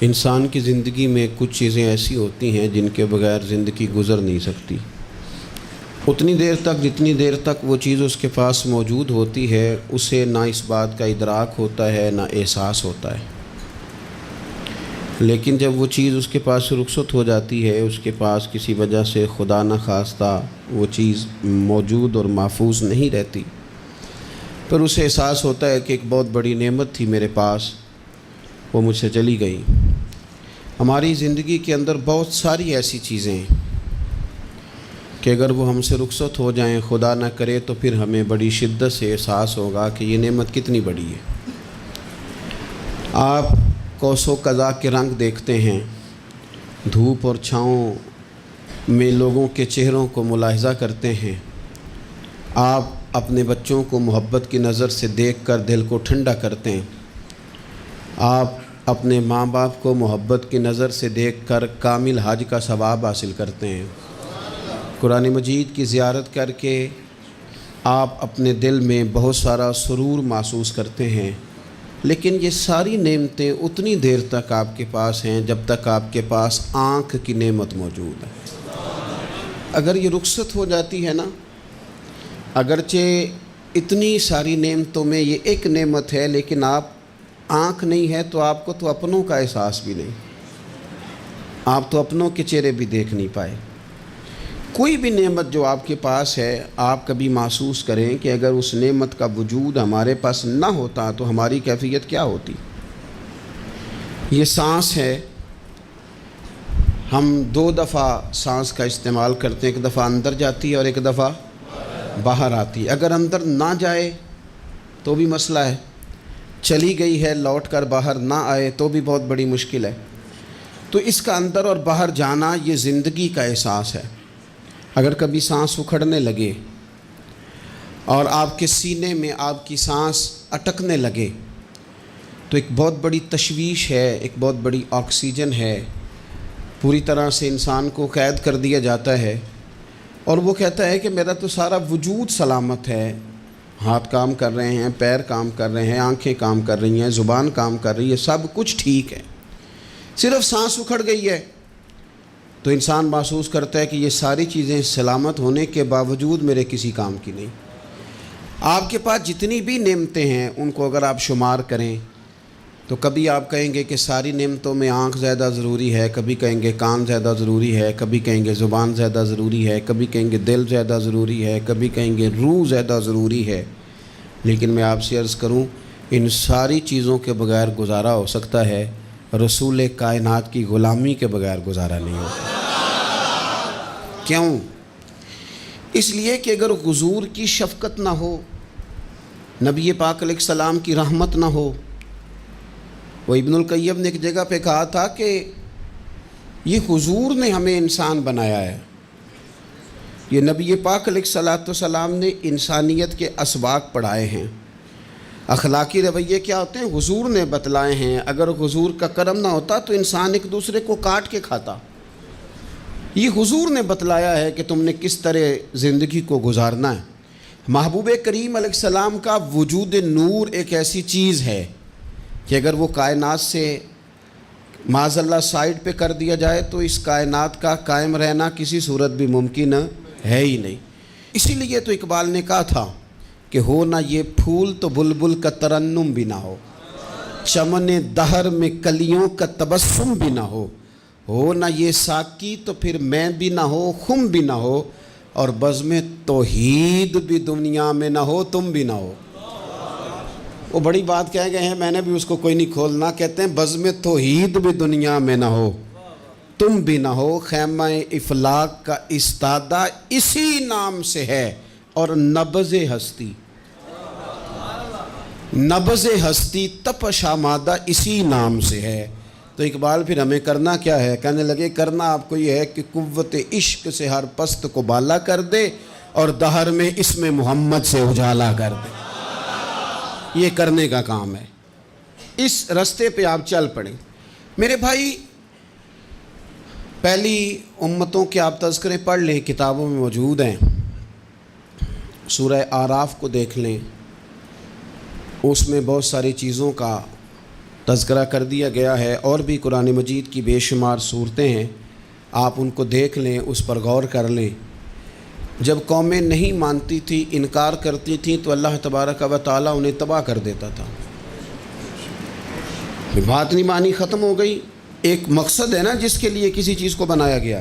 انسان کی زندگی میں کچھ چیزیں ایسی ہوتی ہیں جن کے بغیر زندگی گزر نہیں سکتی۔ اتنی دیر تک جتنی دیر تک وہ چیز اس کے پاس موجود ہوتی ہے اسے نہ اس بات کا ادراک ہوتا ہے نہ احساس ہوتا ہے، لیکن جب وہ چیز اس کے پاس رخصت ہو جاتی ہے، اس کے پاس کسی وجہ سے خدا نخواستہ وہ چیز موجود اور محفوظ نہیں رہتی، پھر اسے احساس ہوتا ہے کہ ایک بہت بڑی نعمت تھی میرے پاس، وہ مجھ سے چلی گئی۔ ہماری زندگی کے اندر بہت ساری ایسی چیزیں ہیں کہ اگر وہ ہم سے رخصت ہو جائیں، خدا نہ کرے، تو پھر ہمیں بڑی شدت سے احساس ہوگا کہ یہ نعمت کتنی بڑی ہے۔ آپ قوس و قزح کے رنگ دیکھتے ہیں، دھوپ اور چھاؤں میں لوگوں کے چہروں کو ملاحظہ کرتے ہیں، آپ اپنے بچوں کو محبت کی نظر سے دیکھ کر دل کو ٹھنڈا کرتے ہیں، آپ اپنے ماں باپ کو محبت کی نظر سے دیکھ کر کامل حج کا ثواب حاصل کرتے ہیں، قرآن مجید کی زیارت کر کے آپ اپنے دل میں بہت سارا سرور محسوس کرتے ہیں، لیکن یہ ساری نعمتیں اتنی دیر تک آپ کے پاس ہیں جب تک آپ کے پاس آنکھ کی نعمت موجود ہے۔ اگر یہ رخصت ہو جاتی ہے نا، اگرچہ اتنی ساری نعمتوں میں یہ ایک نعمت ہے، لیکن آپ آنکھ نہیں ہے تو آپ کو تو اپنوں کا احساس بھی نہیں، آپ تو اپنوں کے چہرے بھی دیکھ نہیں پائے۔ کوئی بھی نعمت جو آپ کے پاس ہے، آپ کبھی محسوس کریں کہ اگر اس نعمت کا وجود ہمارے پاس نہ ہوتا تو ہماری کیفیت کیا ہوتی۔ یہ سانس ہے، ہم دو دفعہ سانس کا استعمال کرتے ہیں، ایک دفعہ اندر جاتی ہے اور ایک دفعہ باہر آتی ہے۔ اگر اندر نہ جائے تو بھی مسئلہ ہے، چلی گئی ہے لوٹ کر باہر نہ آئے تو بھی بہت بڑی مشکل ہے۔ تو اس کا اندر اور باہر جانا یہ زندگی کا احساس ہے۔ اگر کبھی سانس اکھڑنے لگے اور آپ کے سینے میں آپ کی سانس اٹکنے لگے تو ایک بہت بڑی تشویش ہے، ایک بہت بڑی آکسیجن ہے، پوری طرح سے انسان کو قید کر دیا جاتا ہے، اور وہ کہتا ہے کہ میرا تو سارا وجود سلامت ہے، ہاتھ کام کر رہے ہیں، پیر کام کر رہے ہیں، آنکھیں کام کر رہی ہیں، زبان کام کر رہی ہے، سب کچھ ٹھیک ہے، صرف سانس اکھڑ گئی ہے۔ تو انسان محسوس کرتا ہے کہ یہ ساری چیزیں سلامت ہونے کے باوجود میرے کسی کام کی نہیں۔ آپ کے پاس جتنی بھی نعمتیں ہیں ان کو اگر آپ شمار کریں تو کبھی آپ کہیں گے کہ ساری نعمتوں میں آنکھ زیادہ ضروری ہے، کبھی کہیں گے کان زیادہ ضروری ہے، کبھی کہیں گے زبان زیادہ ضروری ہے، کبھی کہیں گے دل زیادہ ضروری ہے، کبھی کہیں گے روح زیادہ ضروری ہے، لیکن میں آپ سے عرض کروں ان ساری چیزوں کے بغیر گزارا ہو سکتا ہے، رسول کائنات کی غلامی کے بغیر گزارا نہیں ہوتا۔ کیوں؟ اس لیے کہ اگر حضور کی شفقت نہ ہو، نبی پاک علیہ السلام کی رحمت نہ ہو، وہ ابن القیم نے ایک جگہ پہ کہا تھا کہ یہ حضور نے ہمیں انسان بنایا ہے، یہ نبی پاک علیہ السلام نے انسانیت کے اسباق پڑھائے ہیں، اخلاقی رویے کیا ہوتے ہیں حضور نے بتلائے ہیں، اگر حضور کا کرم نہ ہوتا تو انسان ایک دوسرے کو کاٹ کے کھاتا۔ یہ حضور نے بتلایا ہے کہ تم نے کس طرح زندگی کو گزارنا ہے۔ محبوب کریم علیہ السلام کا وجود نور ایک ایسی چیز ہے کہ اگر وہ کائنات سے معاذ اللہ سائڈ پہ کر دیا جائے تو اس کائنات کا قائم رہنا کسی صورت بھی ممکن ہے ہی نہیں۔ اسی لیے تو اقبال نے کہا تھا کہ ہو نہ یہ پھول تو بلبل کا ترنم بھی نہ ہو، چمن دہر میں کلیوں کا تبسم بھی نہ ہو نہ یہ ساقی تو پھر میں بھی نہ ہو، خم بھی نہ ہو، اور بزم توحید بھی دنیا میں نہ ہو، تم بھی نہ ہو۔ وہ بڑی بات کہہ گئے ہیں، میں نے بھی اس کو کوئی نہیں کھولنا، کہتے ہیں بزم توحید بھی دنیا میں نہ ہو، تم بھی نہ ہو، خیمہ افلاق کا استادہ اسی نام سے ہے، اور نبض ہستی تپش آمادہ اسی نام سے ہے۔ تو اقبال پھر ہمیں کرنا کیا ہے؟ کہنے لگے کرنا آپ کو یہ ہے کہ قوت عشق سے ہر پست کو بالا کر دے اور دہر میں اسم محمد سے اجالا کر دے۔ یہ کرنے کا کام ہے، اس رستے پہ آپ چل پڑیں۔ میرے بھائی، پہلی امتوں کے آپ تذکرے پڑھ لیں، کتابوں میں موجود ہیں، سورہ اعراف کو دیکھ لیں، اس میں بہت ساری چیزوں کا تذکرہ کر دیا گیا ہے، اور بھی قرآن مجید کی بے شمار صورتیں ہیں، آپ ان کو دیکھ لیں، اس پر غور کر لیں۔ جب قومیں نہیں مانتی تھی، انکار کرتی تھیں، تو اللہ تبارک و تعالیٰ انہیں تباہ کر دیتا تھا۔ بات نہیں مانی، ختم ہو گئی۔ ایک مقصد ہے نا جس کے لیے کسی چیز کو بنایا گیا،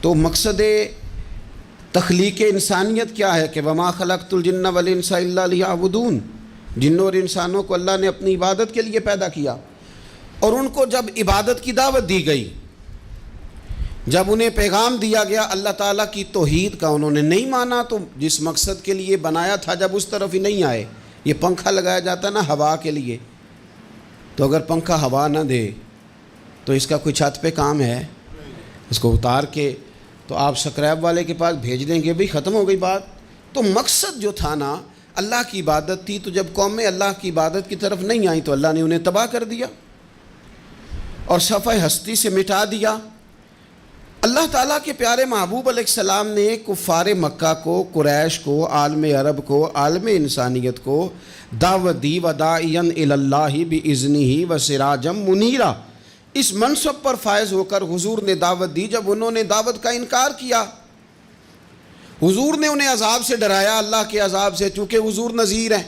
تو مقصد تخلیق انسانیت کیا ہے کہ وما خلقت الجن والانس الا لیعبدون، جنوں اور انسانوں کو اللہ نے اپنی عبادت کے لیے پیدا کیا، اور ان کو جب عبادت کی دعوت دی گئی، جب انہیں پیغام دیا گیا اللہ تعالیٰ کی توحید کا، انہوں نے نہیں مانا، تو جس مقصد کے لیے بنایا تھا جب اس طرف ہی نہیں آئے۔ یہ پنکھا لگایا جاتا نا ہوا کے لیے، تو اگر پنکھا ہوا نہ دے تو اس کا کوئی چھت پہ کام ہے؟ اس کو اتار کے تو آپ سکریب والے کے پاس بھیج دیں گے، بھی ختم ہو گئی بات۔ تو مقصد جو تھا نا اللہ کی عبادت تھی، تو جب قومیں اللہ کی عبادت کی طرف نہیں آئیں تو اللہ نے انہیں تباہ کر دیا اور صفحہ ہستی سے مٹا دیا۔ اللہ تعالیٰ کے پیارے محبوب علیہ السلام نے کفار مکہ کو، قریش کو، عالم عرب کو، عالم انسانیت کو دعوت دی، وداعیا الی اللہ باذنہ وسراجا منیرا۔ اس منصب پر فائز ہو کر حضور نے دعوت دی۔ جب انہوں نے دعوت کا انکار کیا، حضور نے انہیں عذاب سے ڈرایا، اللہ کے عذاب سے، چونکہ حضور نذیر ہیں۔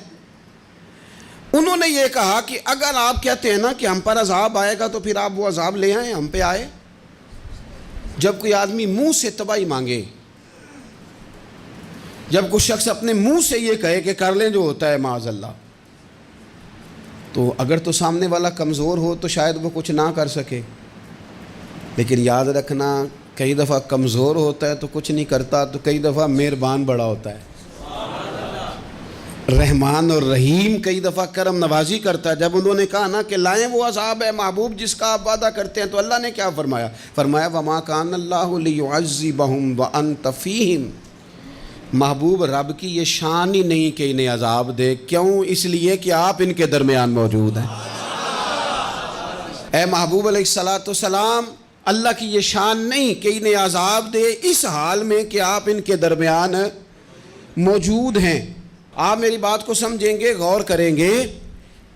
انہوں نے یہ کہا کہ اگر آپ کہتے ہیں نا کہ ہم پر عذاب آئے گا تو پھر آپ وہ عذاب لے آئیں، ہم پہ آئے۔ جب کوئی آدمی منہ سے تباہی مانگے، جب کوئی شخص اپنے منہ سے یہ کہے کہ کر لیں جو ہوتا ہے معاذ اللہ، تو اگر تو سامنے والا کمزور ہو تو شاید وہ کچھ نہ کر سکے، لیکن یاد رکھنا کئی دفعہ کمزور ہوتا ہے تو کچھ نہیں کرتا، تو کئی دفعہ مہربان بڑا ہوتا ہے، رحمان اور رحیم کئی دفعہ کرم نوازی کرتا ہے۔ جب انہوں نے کہا نا کہ لائیں وہ عذاب ہے محبوب جس کا آپ وعدہ کرتے ہیں، تو اللہ نے کیا فرمایا؟ فرمایا وما کان اللہ لیعذبہم وانت فیہم۔ محبوب رب کی یہ شان ہی نہیں کہ انہیں عذاب دے، کیوں؟ اس لیے کہ آپ ان کے درمیان موجود ہیں۔ اے محبوب علیہ الصلاۃ والسلام، اللہ کی یہ شان نہیں کہ انہیں عذاب دے اس حال میں کہ آپ ان کے درمیان موجود ہیں۔ آپ میری بات کو سمجھیں گے، غور کریں گے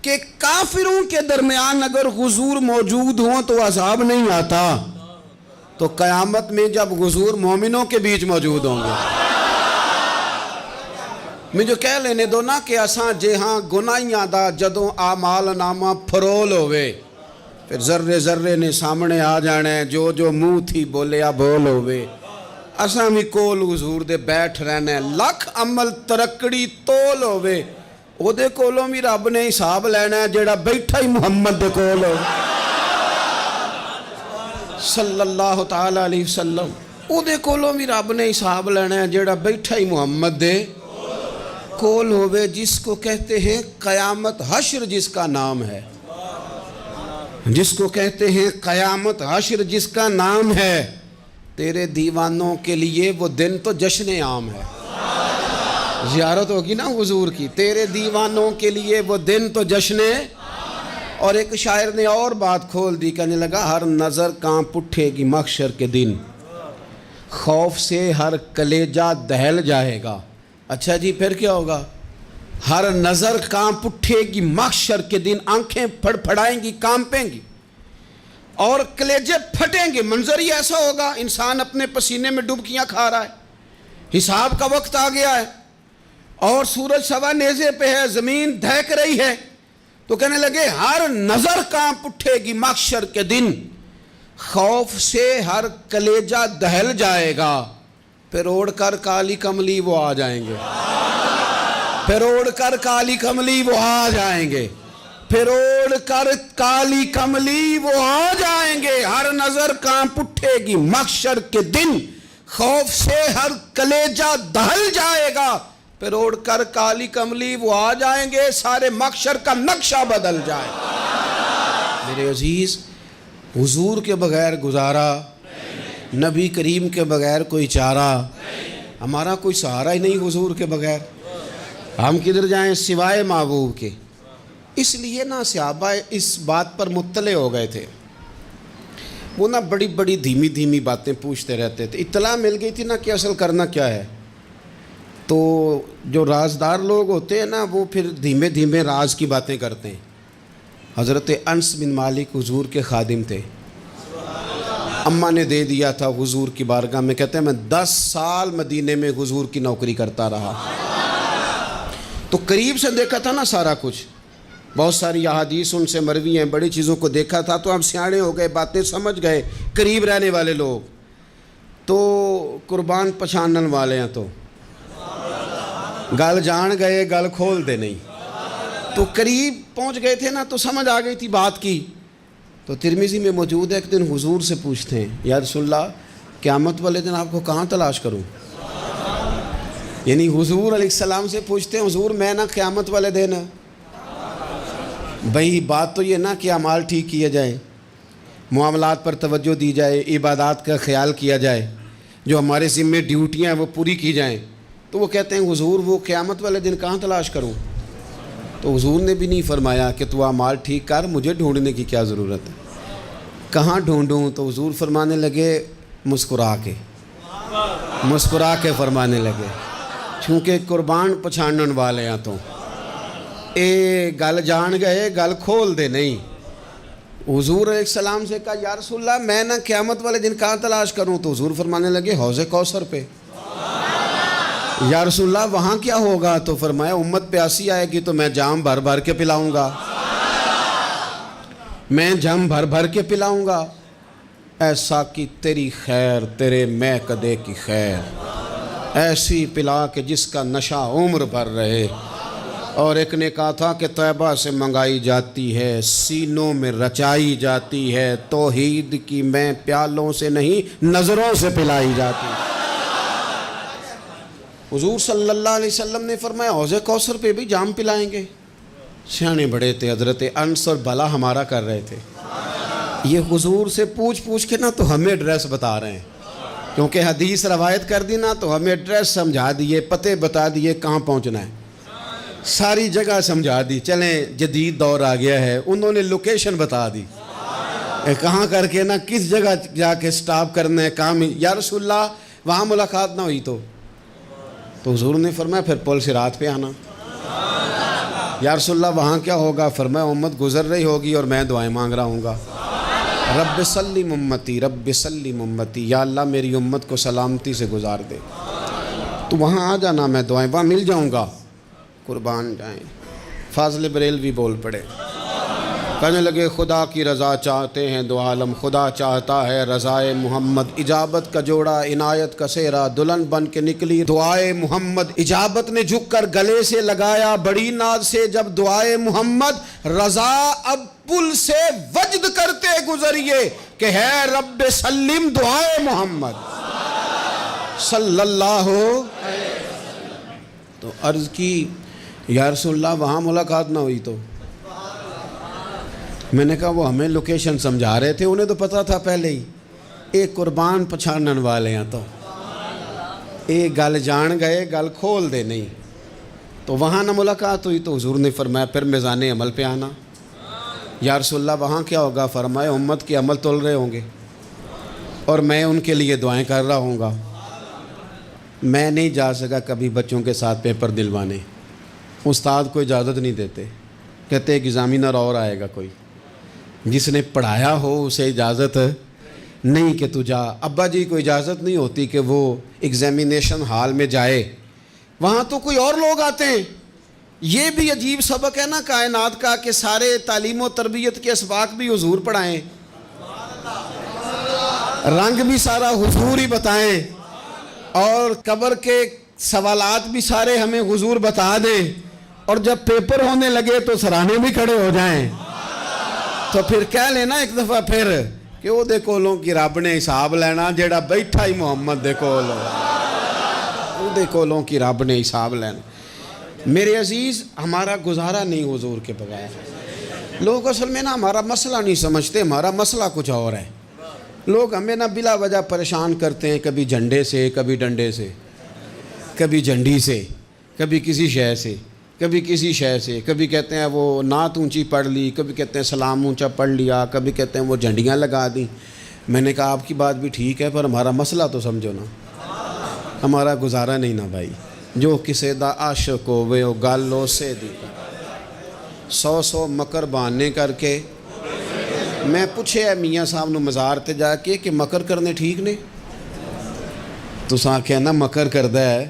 کہ کافروں کے درمیان اگر حضور موجود ہوں تو عذاب نہیں آتا، تو قیامت میں جب حضور مومنوں کے بیچ موجود ہوں گے، میں جو کہہ لینے دو نا کہ اساں جہاں گناہیاں دا جدوں اعمال نامہ پھرول ہوئے، پھر ذرے ذرے نے سامنے آ جانا ہے، جو جو منہ تھی بولیا بول ہوئے، اساں بھی کول حضور دے بیٹھ رہنا ہے، لکھ عمل ترکڑی تول ہوئے، او دے کولوں بھی رب نے حساب لینا ہے جیڑا بیٹھا ہی محمد دے کول ہو صلی اللہ تعالی علیہ وسلم، او دے کولوں بھی رب نے حساب لینا ہے جیڑا بیٹھا ہی محمد دے کول ہوئے، جس کو کہتے ہیں قیامت حشر، جس کا نام ہے، جس کو کہتے ہیں قیامت حشر، جس کا نام ہے۔ تیرے دیوانوں کے لیے وہ دن تو جشن عام ہے، زیارت ہوگی نا حضور کی، تیرے دیوانوں کے لیے وہ دن تو جشن۔ اور ایک شاعر نے اور بات کھول دی، کہنے لگا ہر نظر کانپ اٹھے گی محشر کے دن، خوف سے ہر کلیجہ دہل جائے گا۔ اچھا جی پھر کیا ہوگا؟ ہر نظر کانپ اٹھے گی محشر کے دن، آنکھیں پھڑ پھڑائیں گی، کانپیں گی اور کلیجے پھٹیں گے۔ منظر ہی ایسا ہوگا، انسان اپنے پسینے میں ڈبکیاں کھا رہا ہے، حساب کا وقت آ گیا ہے اور سورج سوا نیزے پہ ہے، زمین دہک رہی ہے، تو کہنے لگے ہر نظر کانپ اٹھے گی محشر کے دن، خوف سے ہر کلیجہ دہل جائے گا، پھر اوڑھ کر کالی کملی وہ آ جائیں گے، پھر اوڑھ کر کالی کملی وہ آ جائیں گے، پھر اوڑھ کر کالی کملی وہ آ جائیں گے، ہر نظر کانپ اٹھے گی محشر کے دن، خوف سے ہر کلیجہ دہل جائے گا، پھر اوڑھ کر کالی کملی وہ آ جائیں گے، سارے محشر کا نقشہ بدل جائے گا۔ میرے عزیز، حضور کے بغیر گزارا، نبی کریم کے بغیر کوئی چارہ، ہمارا کوئی سہارا ہی نہیں حضور کے بغیر، ہم کدھر جائیں سوائے محبوب کے۔ اس لیے نا صحابہ اس بات پر مطلع ہو گئے تھے، وہ نا بڑی بڑی دھیمی دھیمی باتیں پوچھتے رہتے تھے، اطلاع مل گئی تھی نا کہ اصل کرنا کیا ہے۔ تو جو رازدار لوگ ہوتے ہیں نا وہ پھر دھیمے دھیمے راز کی باتیں کرتے ہیں، حضرت انس بن مالک حضور کے خادم تھے، اماں نے دے دیا تھا حضور کی بارگاہ میں، کہتے ہیں میں 10 سال مدینے میں حضور کی نوکری کرتا رہا، تو قریب سے دیکھا تھا نا سارا کچھ، بہت ساری احادیث ان سے مروی ہیں، بڑی چیزوں کو دیکھا تھا، تو ہم سیانے ہو گئے، باتیں سمجھ گئے، قریب رہنے والے لوگ تو قربان پچھانن والے ہیں، تو گل جان گئے گل کھول دے نہیں، تو قریب پہنچ گئے تھے نا، تو سمجھ آ گئی تھی بات کی۔ تو ترمذی میں موجود ہے، ایک دن حضور سے پوچھتے ہیں یا رسول اللہ قیامت والے دن آپ کو کہاں تلاش کروں؟ یعنی حضور علیہ السلام سے پوچھتے ہیں حضور میں نا قیامت والے دن، بھئی بات تو یہ نا کہ اعمال ٹھیک کیا جائے، معاملات پر توجہ دی جائے، عبادات کا خیال کیا جائے، جو ہمارے ذمے ڈیوٹیاں ہیں وہ پوری کی جائیں، تو وہ کہتے ہیں حضور وہ قیامت والے دن کہاں تلاش کروں؟ تو حضور نے بھی نہیں فرمایا کہ تو اعمال ٹھیک کر، مجھے ڈھونڈنے کی کیا ضرورت ہے، کہاں ڈھونڈوں؟ تو حضور فرمانے لگے مسکرا کے فرمانے لگے، چونکہ قربان پچھانن والے ہیں، تو اے گل جان گئے گل کھول دے نہیں۔ حضور علیہ السلام سے کہا یا رسول اللہ میں نہ قیامت والے دن کہاں تلاش کروں؟ تو حضور فرمانے لگے حوض کوثر پہ۔ یا رسول اللہ وہاں کیا ہوگا؟ تو فرمایا امت پیاسی آئے گی تو میں جام بھر بھر کے پلاؤں گا، میں جام بھر بھر کے پلاؤں گا، ایسا کہ تیری خیر تیرے میں کدے کی خیر، ایسی پلا کہ جس کا نشہ عمر بھر رہے۔ اور ایک نے کہا تھا کہ طیبہ سے منگائی جاتی ہے، سینوں میں رچائی جاتی ہے، توحید کی میں پیالوں سے نہیں نظروں سے پلائی جاتی ہے۔ حضور صلی اللہ علیہ وسلم نے فرمایا حوض کوثر پہ بھی جام پلائیں گے؟ سیانے بڑے تھے حضرت انس، اور بھلا ہمارا کر رہے تھے۔ یہ حضور سے پوچھ کے نا تو ہمیں ایڈریس بتا رہے ہیں، کیونکہ حدیث روایت کر دی نا تو ہمیں ایڈریس سمجھا دیے، پتے بتا دیے کہاں پہنچنا ہے، ساری جگہ سمجھا دی۔ چلیں جدید دور آ گیا ہے، انہوں نے لوکیشن بتا دی، کہاں کر کے نا کس جگہ جا کے سٹاپ کرنا ہے کام۔ یا رسول اللہ وہاں ملاقات نہ ہوئی تو حضور نے فرمایا پھر پل صراط پہ آنا۔ یا رسول اللہ وہاں کیا ہوگا؟ فرمایا امت گزر رہی ہوگی اور میں دعائیں مانگ رہا ہوں گا، رب سلم امتی رب سلم امتی، یا اللہ میری امت کو سلامتی سے گزار دے، تو وہاں آ جانا، میں دعائیں وہاں مل جاؤں گا، قربان جائیں۔ فاضل بریلوی بول پڑے، کہنے لگے خدا کی رضا چاہتے ہیں دو عالم، خدا چاہتا ہے رضائے محمد، اجابت کا جوڑا عنایت کا سہرا، دلہن بن کے نکلی دعائے محمد، اجابت نے جھک کر گلے سے لگایا بڑی ناز سے جب دعائے محمد، رضا اب پل سے وجد کرتے گزریے کہ ہے رب سلم دعائے محمد صلی اللہ علیہ وسلم۔ تو عرض کی یا رسول اللہ وہاں ملاقات نہ ہوئی تو؟ میں نے کہا وہ ہمیں لوکیشن سمجھا رہے تھے، انہیں تو پتہ تھا پہلے ہی، ایک قربان پچھانن والے ہیں، تو ایک گل جان گئے گل کھول دے نہیں، تو وہاں نہ ملاقات ہوئی تو حضور نے فرمایا پھر میزان عمل پہ آنا۔ یا رسول اللہ وہاں کیا ہوگا؟ فرمایا امت کے عمل تول رہے ہوں گے اور میں ان کے لیے دعائیں کر رہا ہوں گا۔ میں نہیں جا سکا کبھی بچوں کے ساتھ پیپر دلوانے، استاد کو اجازت نہیں دیتے، کہتے ایک ایگزامینر اور آئے گا کوئی، جس نے پڑھایا ہو اسے اجازت نہیں کہ تو جا۔ ابا جی کو اجازت نہیں ہوتی کہ وہ ایگزامینیشن ہال میں جائے، وہاں تو کوئی اور لوگ آتے ہیں۔ یہ بھی عجیب سبق ہے نا کائنات کا کہ سارے تعلیم و تربیت کے اسباق بھی حضور پڑھائیں، رنگ بھی سارا حضور ہی بتائیں، اور قبر کے سوالات بھی سارے ہمیں حضور بتا دیں، اور جب پیپر ہونے لگے تو سراہنے بھی کھڑے ہو جائیں، تو پھر کہہ لینا ایک دفعہ پھر کہ وہ دے کولوں کی رب نے حساب لینا، جیڑا بیٹھا ہی محمد دے کول، وہ دے کولوں کی رب نے حساب لینا۔ میرے عزیز ہمارا گزارا نہیں حضور کے بغیر۔ لوگ اصل میں نا ہمارا مسئلہ نہیں سمجھتے، ہمارا مسئلہ کچھ اور ہے۔ لوگ ہمیں نا بلا وجہ پریشان کرتے ہیں، کبھی جھنڈے سے، کبھی ڈنڈے سے، کبھی جھنڈی سے، کبھی کسی شے سے، کبھی کسی شے سے، کبھی کہتے ہیں وہ نعت اونچی پڑھ لی، کبھی کہتے ہیں سلام اونچا پڑھ لیا، کبھی کہتے ہیں وہ جھنڈیاں لگا دیں۔ میں نے کہا آپ کی بات بھی ٹھیک ہے پر ہمارا مسئلہ تو سمجھو نا، ہمارا گزارا نہیں نا بھائی۔ جو کسے دا عاشق ہووے او گل اسے دی، 100 مکر بہانے کر کے میں پوچھے ہے میاں صاحب نو مزار تے جا کے کہ مکر کرنے ٹھیک نے؟ تساں کہنا مکر کردا ہے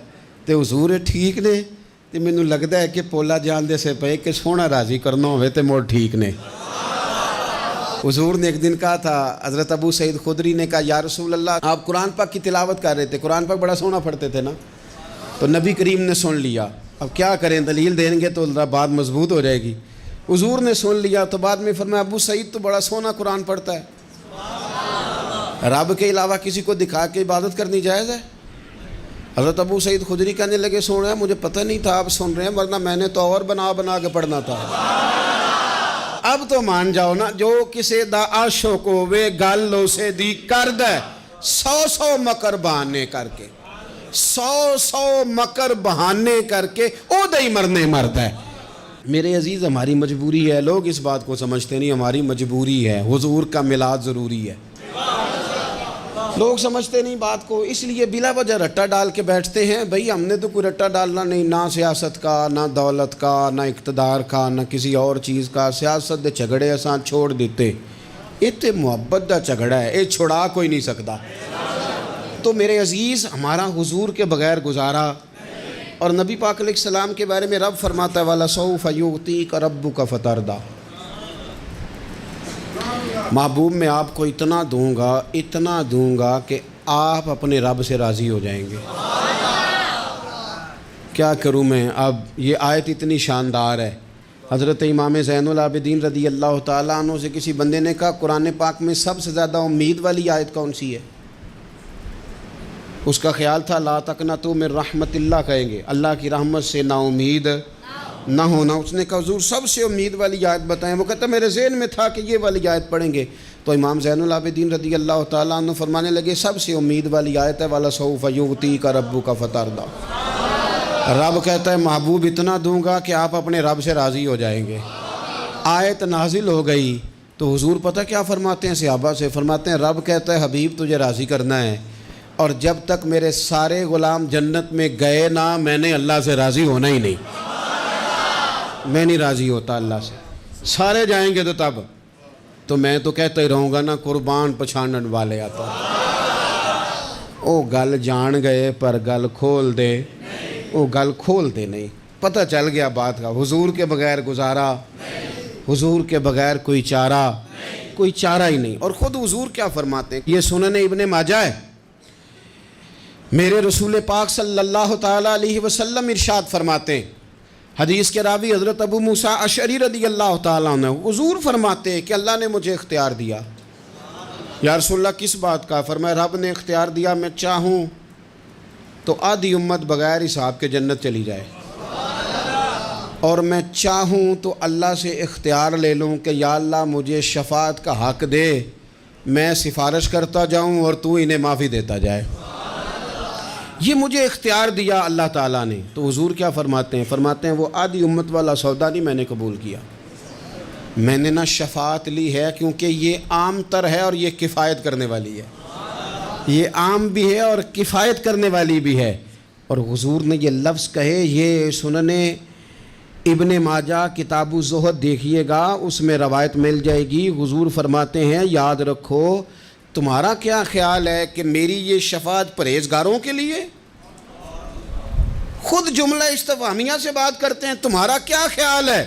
تے حضور ٹھیک نے؟ تے مینوں لگدا ہے کہ پولا جان دے سے پے کہ سونا راضی کرنا ہوئے تے موڑ ٹھیک نے۔ حضور نے ایک دن کہا تھا، حضرت ابو سعید خدری نے کہا یا رسول اللہ آپ قرآن پاک کی تلاوت کر رہے تھے، قرآن پاک بڑا سونا پڑھتے تھے نا، تو نبی کریم نے سن لیا، اب کیا کریں دلیل دیں گے تو بات مضبوط ہو جائے گی۔ حضور نے سن لیا تو بعد میں فرمایا ابو سعید تو بڑا سونا قرآن پڑھتا ہے، رب کے علاوہ کسی کو دکھا کے عبادت کرنی جائز ہے؟ حضرت ابو سعید خدری کہنے لگے سن رہے ہیں مجھے پتہ نہیں تھا آپ سن رہے ہیں، ورنہ میں نے تو اور بنا کے پڑھنا تھا۔ اب تو مان جاؤ نا، جو کسے دا عاشق ہوئے گل اسے دی کرد ہے 100 مکر بہانے کر کے، 100 مکر بہانے کر کے او دہی مرنے مرد ہے۔ میرے عزیز ہماری مجبوری ہے، لوگ اس بات کو سمجھتے نہیں، ہماری مجبوری ہے، حضور کا میلاد ضروری ہے، لوگ سمجھتے نہیں بات کو، اس لیے بلا وجہ رٹا ڈال کے بیٹھتے ہیں۔ بھئی ہم نے تو کوئی رٹا ڈالنا نہیں، نہ سیاست کا، نہ دولت کا، نہ اقتدار کا، نہ کسی اور چیز کا۔ سیاست دے جھگڑے اساں چھوڑ دیتے، یہ تے محبت دا جھگڑا ہے، یہ چھڑا کوئی نہیں سکتا۔ تو میرے عزیز ہمارا حضور کے بغیر گزارا، اور نبی پاک علیہ السلام کے بارے میں رب فرماتا ہے وَلَسَوْفَ يُعْطِيكَ رَبُّكَ فَتَرْضَىٰ، محبوب میں آپ کو اتنا دوں گا کہ آپ اپنے رب سے راضی ہو جائیں گے۔ کیا کروں میں؟ اب یہ آیت اتنی شاندار ہے۔ حضرت امام زین العابدین رضی اللہ تعالیٰ عنہ سے کسی بندے نے کہا قرآن پاک میں سب سے زیادہ امید والی آیت کون سی ہے؟ اس کا خیال تھا لا تقنطوا من رحمت اللہ کہیں گے، اللہ کی رحمت سے نا امید نہ ہونا۔ اس نے کہا حضور سب سے امید والی آیت بتائیں، وہ کہتا میرے ذہن میں تھا کہ یہ والی آیت پڑھیں گے۔ تو امام زین العابدین رضی اللہ تعالیٰ عنہ فرمانے لگے سب سے امید والی آیت ہے وَلَسَوْفَ يُعْطِيكَ رَبُّكَ فَتَرْضَىٰ، رب کہتا ہے محبوب اتنا دوں گا کہ آپ اپنے رب سے راضی ہو جائیں گے۔ آیت نازل ہو گئی تو حضور پتہ کیا فرماتے ہیں صحابہ سے؟ فرماتے ہیں رب کہتا ہے حبیب تجھے راضی کرنا ہے، اور جب تک میرے سارے غلام جنت میں گئے نہ میں نے اللہ سے راضی ہونا ہی نہیں، میں نہیں راضی ہوتا اللہ سے، سارے جائیں گے تو تب تو میں تو کہتا ہی رہوں گا نا قربان پچھانن والے آتا، او گل جان گئے پر گل کھول دے، او گل کھول دے نہیں، پتہ چل گیا بات کا۔ حضور کے بغیر گزارا، حضور کے بغیر کوئی چارہ ہی نہیں۔ اور خود حضور کیا فرماتے ہیں، یہ سنن ابن ماجہ ہے، میرے رسول پاک صلی اللہ تعالیٰ علیہ وسلم ارشاد فرماتے ہیں، حدیث کے راوی حضرت ابو موسیٰ اشعری رضی اللہ تعالیٰ عنہ، حضور فرماتے ہیں کہ اللہ نے مجھے اختیار دیا۔ یا رسول اللہ کس بات کا؟ فرمایا رب نے اختیار دیا میں چاہوں تو آدھی امت بغیر حساب کے جنت چلی جائے، اور میں چاہوں تو اللہ سے اختیار لے لوں کہ یا اللہ مجھے شفاعت کا حق دے، میں سفارش کرتا جاؤں اور تو انہیں معافی دیتا جائے، یہ مجھے اختیار دیا اللہ تعالیٰ نے۔ تو حضور کیا فرماتے ہیں؟ فرماتے ہیں وہ آدھی امت والا سودا نہیں میں نے قبول کیا، میں نے نہ شفاعت لی ہے کیونکہ یہ عام تر ہے اور یہ کفایت کرنے والی ہے، یہ عام بھی ہے اور کفایت کرنے والی بھی ہے۔ اور حضور نے یہ لفظ کہے، یہ سنن ابن ماجہ کتاب الزہد دیکھیے گا، اس میں روایت مل جائے گی۔ حضور فرماتے ہیں یاد رکھو تمہارا کیا خیال ہے کہ میری یہ شفاعت پرہیزگاروں کے لیے؟ خود جملہ استفہامیہ سے بات کرتے ہیں، تمہارا کیا خیال ہے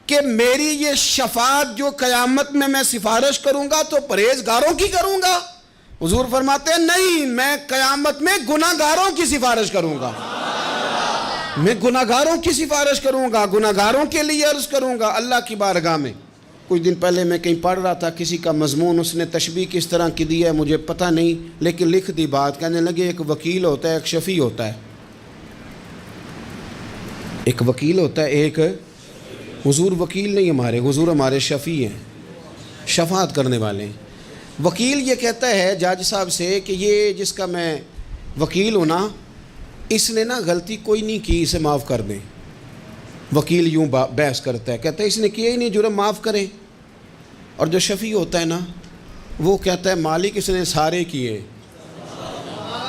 کہ میری یہ شفاعت جو قیامت میں سفارش کروں گا تو پرہیزگاروں کی کروں گا؟ حضور فرماتے ہیں نہیں، میں قیامت میں گناہگاروں کی سفارش کروں گا، میں گناہگاروں کی سفارش کروں گا، گناہگاروں کے لیے عرض کروں گا اللہ کی بارگاہ میں۔ کچھ دن پہلے میں کہیں پڑھ رہا تھا کسی کا مضمون، اس نے تشبیہ کس طرح کی دی ہے مجھے پتہ نہیں، لیکن لکھ دی بات، کہنے لگے ایک وکیل ہوتا ہے ایک شفیع ہوتا ہے، ایک وکیل ہوتا ہے ایک، حضور وکیل نہیں ہمارے، حضور ہمارے شفیع ہیں، شفاعت کرنے والے ہیں۔ وکیل یہ کہتا ہے جج صاحب سے کہ یہ جس کا میں وکیل ہوں نا اس نے نا غلطی کوئی نہیں کی، اسے معاف کر دیں۔ وکیل یوں بحث کرتا ہے، کہتا ہے اس نے کیا ہی نہیں، جرم معاف کریں۔ اور جو شفیع ہوتا ہے نا وہ کہتا ہے مالک اس نے سارے کیے،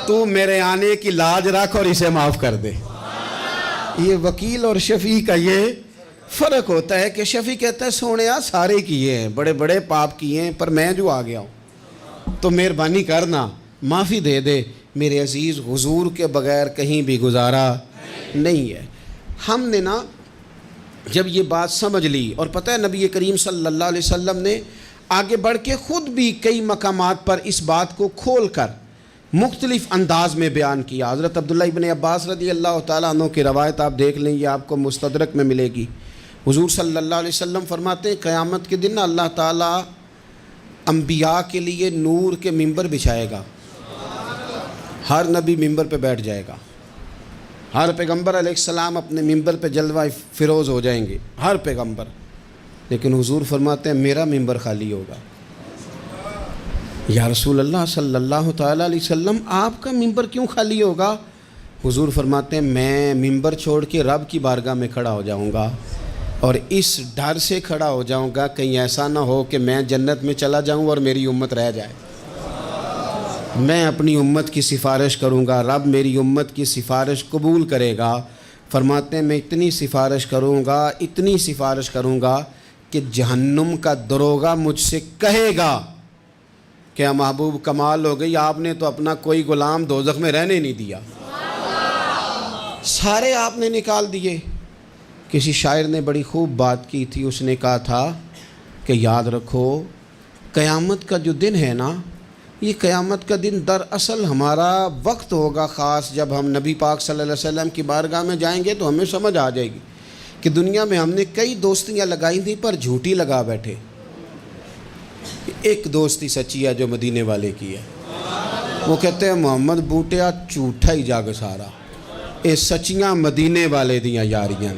تو میرے آنے کی لاج رکھ اور اسے معاف کر دے۔ یہ وکیل اور شفیع کا یہ فرق ہوتا ہے کہ شفیع کہتا ہے سونیا سارے کیے ہیں، بڑے بڑے پاپ کیے ہیں، پر میں جو آ گیا ہوں تو مہربانی کرنا معافی دے دے۔ میرے عزیز، حضور کے بغیر کہیں بھی گزارا نہیں ہے۔ ہم نے نا جب یہ بات سمجھ لی، اور پتہ ہے نبی کریم صلی اللہ علیہ وسلم نے آگے بڑھ کے خود بھی کئی مقامات پر اس بات کو کھول کر مختلف انداز میں بیان کیا۔ حضرت عبداللہ ابن عباس رضی اللہ تعالیٰ عنہ کی روایت آپ دیکھ لیں، یہ آپ کو مستدرک میں ملے گی۔ حضور صلی اللہ علیہ وسلم فرماتے ہیں قیامت کے دن اللہ تعالیٰ انبیاء کے لیے نور کے ممبر بچھائے گا، ہر نبی ممبر پہ بیٹھ جائے گا، ہر پیغمبر علیہ السلام اپنے ممبر پہ جلوہ فروز ہو جائیں گے، ہر پیغمبر۔ لیکن حضور فرماتے ہیں میرا ممبر خالی ہوگا۔ یا رسول اللہ صلی اللہ تعالیٰ علیہ وسلم آپ کا ممبر کیوں خالی ہوگا؟ حضور فرماتے ہیں میں ممبر چھوڑ کے رب کی بارگاہ میں کھڑا ہو جاؤں گا، اور اس ڈر سے کھڑا ہو جاؤں گا کہیں ایسا نہ ہو کہ میں جنت میں چلا جاؤں اور میری امت رہ جائے۔ میں اپنی امت کی سفارش کروں گا، رب میری امت کی سفارش قبول کرے گا۔ فرماتے ہیں میں اتنی سفارش کروں گا، اتنی سفارش کروں گا کہ جہنم کا دروغہ مجھ سے کہے گا کہ محبوب کمال ہو گئی، آپ نے تو اپنا کوئی غلام دوزخ میں رہنے نہیں دیا، سارے آپ نے نکال دیے۔ کسی شاعر نے بڑی خوب بات کی تھی، اس نے کہا تھا کہ یاد رکھو قیامت کا جو دن ہے نا، یہ قیامت کا دن دراصل ہمارا وقت ہوگا خاص، جب ہم نبی پاک صلی اللہ علیہ وسلم کی بارگاہ میں جائیں گے تو ہمیں سمجھ آ جائے گی کہ دنیا میں ہم نے کئی دوستیاں لگائی تھیں پر جھوٹی لگا بیٹھے، ایک دوستی سچی ہے جو مدینے والے کی ہے۔ وہ کہتے ہیں محمد بوٹیا جھوٹا ہی جاگ سارا، اے سچیاں مدینے والے دیاں یاریاں،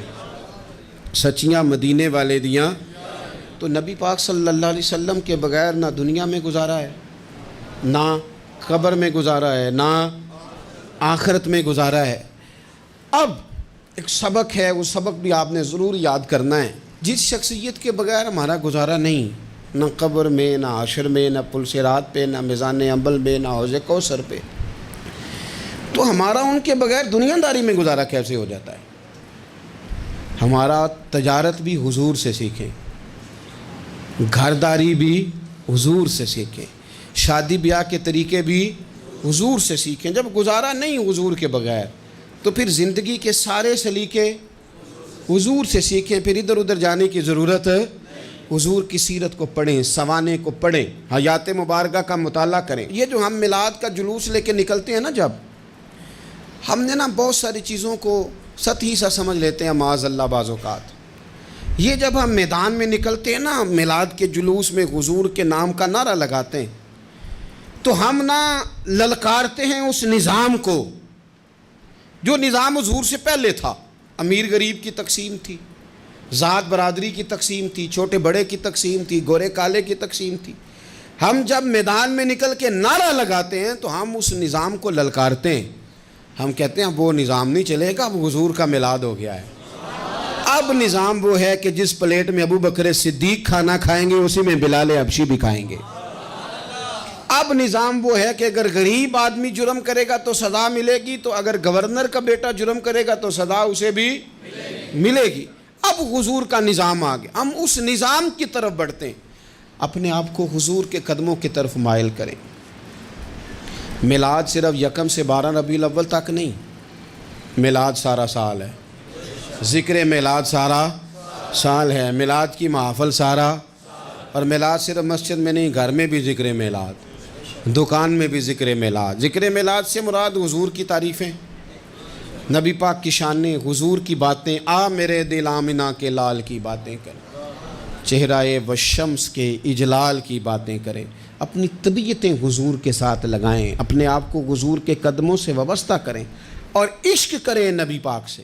سچیاں مدینے والے دیاں۔ تو نبی پاک صلی اللہ علیہ وسلم کے بغیر نہ دنیا میں گزارا ہے، نہ قبر میں گزارا ہے، نہ آخرت میں گزارا ہے۔ اب ایک سبق ہے، وہ سبق بھی آپ نے ضرور یاد کرنا ہے۔ جس شخصیت کے بغیر ہمارا گزارا نہیں، نہ قبر میں، نہ حشر میں، نہ پل صراط پہ، نہ میزان عمل میں، نہ حوض کوثر پہ، تو ہمارا ان کے بغیر دنیا داری میں گزارا کیسے ہو جاتا ہے؟ ہمارا تجارت بھی حضور سے سیکھیں، گھرداری بھی حضور سے سیکھیں، شادی بیاہ کے طریقے بھی حضور سے سیکھیں۔ جب گزارا نہیں حضور کے بغیر تو پھر زندگی کے سارے سلیقے حضور سے سیکھیں، پھر ادھر ادھر جانے کی ضرورت ہے۔ حضور کی سیرت کو پڑھیں، سوانے کو پڑھیں، حیات مبارکہ کا مطالعہ کریں۔ یہ جو ہم میلاد کا جلوس لے کے نکلتے ہیں نا، جب ہم نے نا بہت ساری چیزوں کو سطحی سا سمجھ لیتے ہیں معاذ اللہ بعض اوقات۔ یہ جب ہم میدان میں نکلتے ہیں نا، میلاد کے جلوس میں حضور کے نام کا نعرہ لگاتے ہیں، تو ہم نا للکارتے ہیں اس نظام کو جو نظام حضور سے پہلے تھا۔ امیر غریب کی تقسیم تھی، ذات برادری کی تقسیم تھی، چھوٹے بڑے کی تقسیم تھی، گورے کالے کی تقسیم تھی۔ ہم جب میدان میں نکل کے نعرہ لگاتے ہیں تو ہم اس نظام کو للکارتے ہیں، ہم کہتے ہیں وہ نظام نہیں چلے گا، اب حضور کا میلاد ہو گیا ہے۔ اب نظام وہ ہے کہ جس پلیٹ میں ابو بکر صدیق کھانا کھائیں گے اسی میں بلال حبشی بھی کھائیں گے۔ اب نظام وہ ہے کہ اگر غریب آدمی جرم کرے گا تو سزا ملے گی، تو اگر گورنر کا بیٹا جرم کرے گا تو سزا اسے بھی ملے گی۔ اب حضور کا نظام آ گیا، ہم اس نظام کی طرف بڑھتے ہیں۔ اپنے آپ کو حضور کے قدموں کی طرف مائل کریں۔ میلاد صرف 1 سے 12 ربیع الاول تک نہیں، میلاد سارا سال ہے، ذکر میلاد سارا سال ہے، میلاد کی محافل سارا، اور میلاد صرف مسجد میں نہیں، گھر میں بھی ذکر میلاد، دکان میں بھی ذکر میلاد۔ ذکر میلاد سے مراد حضور کی تعریفیں، نبی پاک کی شانیں، حضور کی باتیں، آ میرے دل آمنہ کے لال کی باتیں کریں، چہرہ والشمس کے اجلال کی باتیں کریں، اپنی طبیعتیں حضور کے ساتھ لگائیں، اپنے آپ کو حضور کے قدموں سے وابستہ کریں اور عشق کریں نبی پاک سے۔